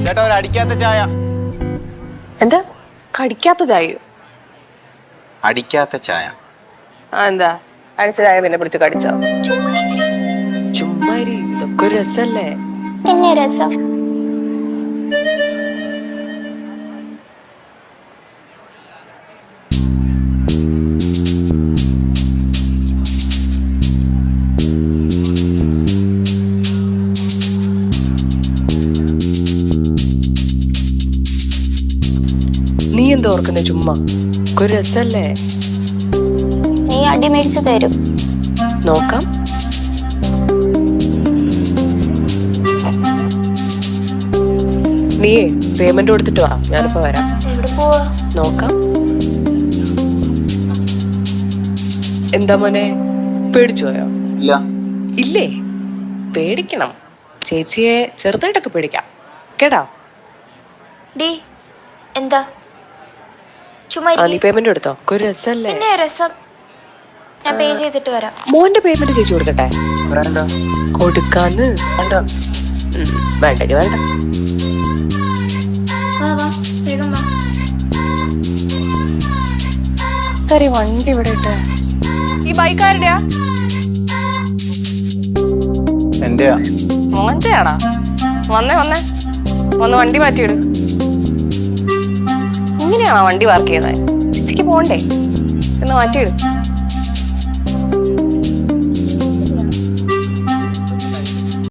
ചേട്ടാ ഒരു അടിക്കാത്ത ചായ. എന്താ കടിക്കാത്ത ചായയോ? അടിക്കാത്ത ചായ. എന്താ അടിച്ച ചായ നിന്നെ പിടിച്ച് കടിച്ചോ? ചുമ്മാരി, ഇതൊക്കെ ഒരു രസല്ലേ? പിന്നെ രസം. നീ എന്താ ഓർക്കുന്നേ? ചുമ്മാ ഒരു രസല്ലേ? നീ അടി മേടിച്ച് തരും. നോക്കാം. നീ പേയ്മെന്റ് കൊടുത്തിട്ട് വാ, ഞാനിപ്പോ വരാം. എവിടെ പോവാ? നോക്കാം. എന്താ മോനെ, പേടിച്ചു പോയോ? ഇല്ല. ഇല്ലേ? പേടിക്കണം. ചേച്ചിയെ ചെറുതായിട്ടൊക്കെ പേടിക്കാം കേട്ടാ. ഡി എന്താ ചുമ്മാ നീ പേയ്മെന്റ് എടുത്തോ? ഒരു രസല്ലേ? പിന്നെ രസം. ഞാൻ പേ ചെയ്തിട്ട് വരാം. മോന്റെ പേയ്മെന്റ് ചേച്ചി കൊടുക്കട്ടെ? വേണ്ട. കൊടുക്കാന്ന്. വേണ്ട. വേണ്ടെങ്കിൽ വേണ്ട. വാ വാ, വേഗം വാ. സരി, വണ്ടി ഇവിടെ ഇട്ട്. ഈ ബൈക്ക് ആരുടെയാ? എന്റെയാ. മോന്റെയാണോ? വന്നേ വന്ന് വണ്ടി മാറ്റിയിട്. ഇങ്ങനെയാണോ വണ്ടി പാർക്ക് ചെയ്യുന്നത്? ചേച്ചിക്ക് പോണ്ടേ? എന്ന് മാറ്റിയിട്.